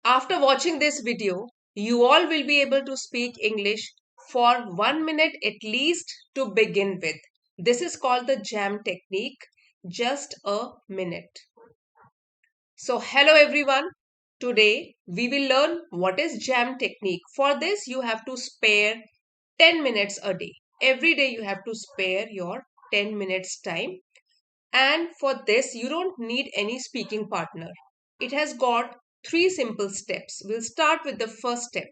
After watching this video, you all will be able to speak English for 1 minute at least to begin with. This is called the jam technique, just a minute. So hello everyone. Today we will learn what is jam technique. For this you have to spare 10 minutes a day. Every day you have to spare your 10 minutes time. And for this, you don't need any speaking partner. It has got three simple steps. We'll start with the first step.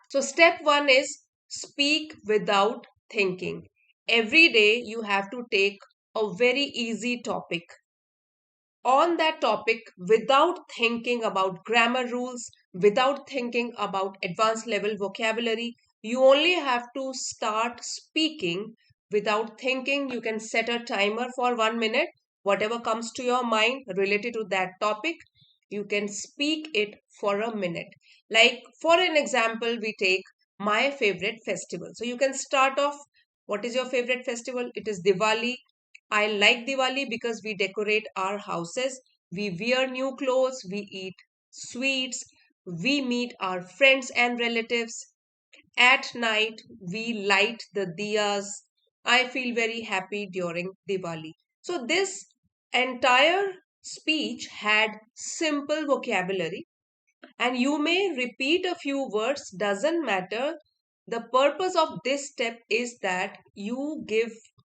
So, step one is speak without thinking. Every day, you have to take a very easy topic. On that topic, without thinking about grammar rules, without thinking about advanced level vocabulary, you only have to start speaking without thinking. You can set a timer for 1 minute. Whatever comes to your mind related to that topic, you can speak it for a minute. Like, for an example, we take my favorite festival. So, you can start off. What is your favorite festival? It is Diwali. I like Diwali because we decorate our houses, we wear new clothes, we eat sweets, we meet our friends and relatives. At night, we light the diyas. I feel very happy during Diwali. So, this entire speech had simple vocabulary, and you may repeat a few words, doesn't matter. The purpose of this step is that you give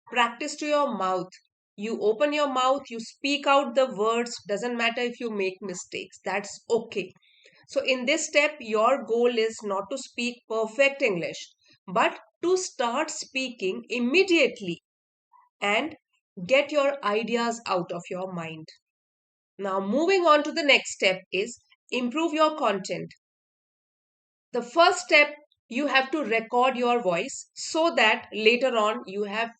practice to your mouth. You open your mouth, you speak out the words, doesn't matter if you make mistakes, that's okay. So in this step your goal is not to speak perfect English but to start speaking immediately and get your ideas out of your mind. Now moving on to the next step is improve your content. The first step, you have to record your voice so that later on you have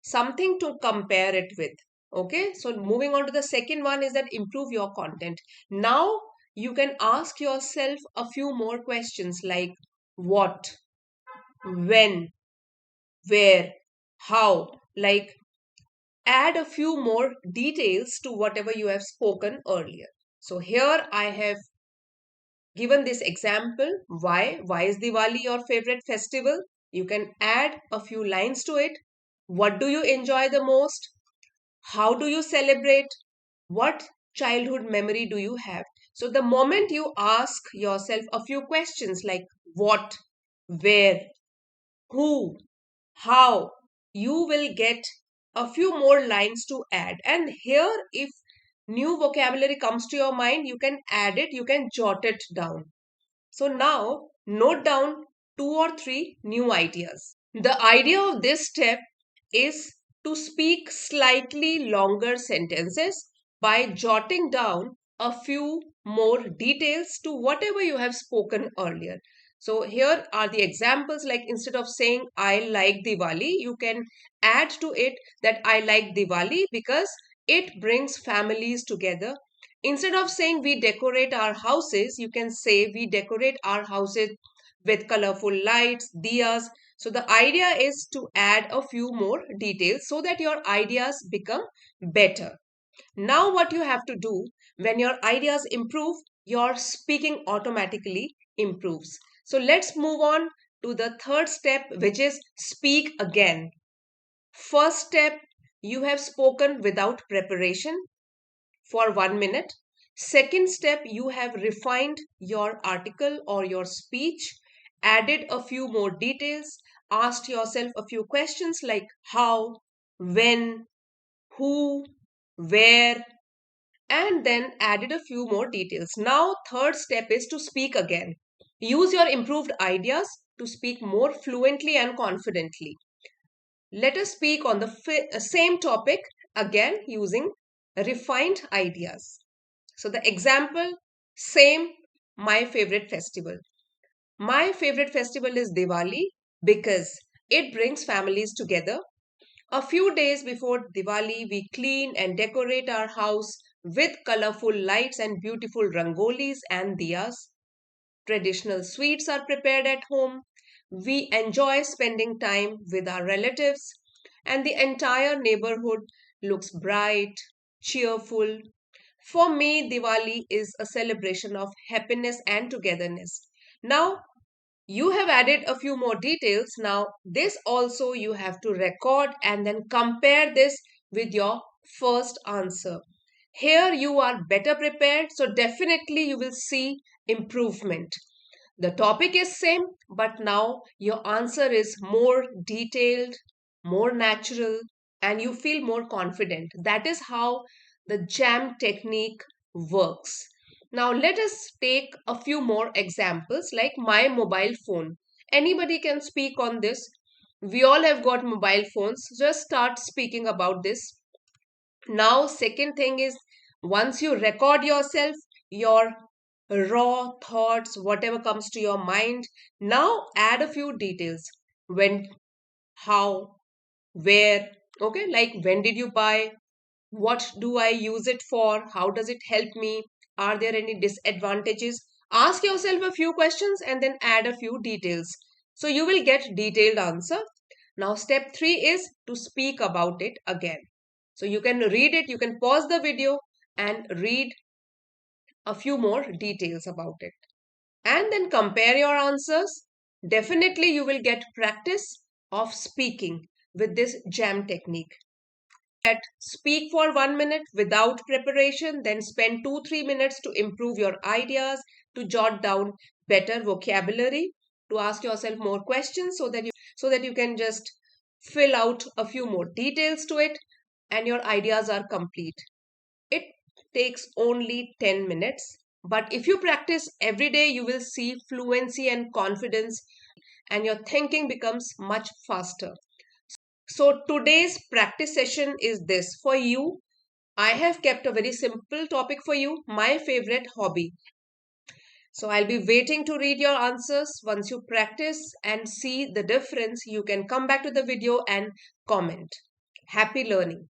something to compare it with. Okay, so moving on to the second one is that improve your content. Now you can ask yourself a few more questions like what, when, where, how. Like, add a few more details to whatever you have spoken earlier. So here I have given this example. Why is Diwali your favorite festival? You can add a few lines to it. What do you enjoy the most? How do you celebrate? What childhood memory do you have? So the moment you ask yourself a few questions like what, where, who, how, you will get a few more lines to add. And here, if new vocabulary comes to your mind, you can add it, you can jot it down. So now note down 2 or 3 new ideas. The idea of this step is to speak slightly longer sentences by jotting down a few more details to whatever you have spoken earlier. So here are the examples, like instead of saying I like Diwali, you can add to it that I like Diwali because it brings families together. Instead of saying we decorate our houses, you can say we decorate our houses with colorful lights, diyas. So the idea is to add a few more details so that your ideas become better. Now what you have to do, when your ideas improve, your speaking automatically improves. So let's move on to the third step, which is speak again. First step, you have spoken without preparation for 1 minute. Second step, you have refined your article or your speech, added a few more details, asked yourself a few questions like how, when, who, where, and then added a few more details. Now, third step is to speak again. Use your improved ideas to speak more fluently and confidently. Let us speak on the same topic again using refined ideas. So the example, same, my favorite festival. My favorite festival is Diwali because it brings families together. A few days before Diwali, we clean and decorate our house with colorful lights and beautiful rangolis and diyas. Traditional sweets are prepared at home. We enjoy spending time with our relatives, and the entire neighborhood looks bright, cheerful. For me, Diwali is a celebration of happiness and togetherness. Now, you have added a few more details. Now, this also you have to record and then compare this with your first answer. Here you are better prepared, so definitely you will see improvement. The topic is same, but now your answer is more detailed, more natural, and you feel more confident. That is how the jam technique works. Now let us take a few more examples like my mobile phone. Anybody can speak on this. We all have got mobile phones. Just start speaking about this. Now, second thing is once you record yourself, your raw thoughts, whatever comes to your mind, now add a few details. When, how, where, okay, like when did you buy, what do I use it for, how does it help me, are there any disadvantages? Ask yourself a few questions and then add a few details. So you will get detailed answer. Now step 3 is to speak about it again. So you can read it, you can pause the video and read a few more details about it. And then compare your answers. Definitely you will get practice of speaking with this jam technique. At speak for 1 minute without preparation, then spend 2-3 minutes to improve your ideas, to jot down better vocabulary, to ask yourself more questions so that you can just fill out a few more details to it and your ideas are complete. It takes only 10 minutes, but if you practice every day, you will see fluency and confidence, and your thinking becomes much faster. So, today's practice session is this for you. I have kept a very simple topic for you, my favorite hobby. So, I'll be waiting to read your answers. Once you practice and see the difference, you can come back to the video and comment. Happy learning.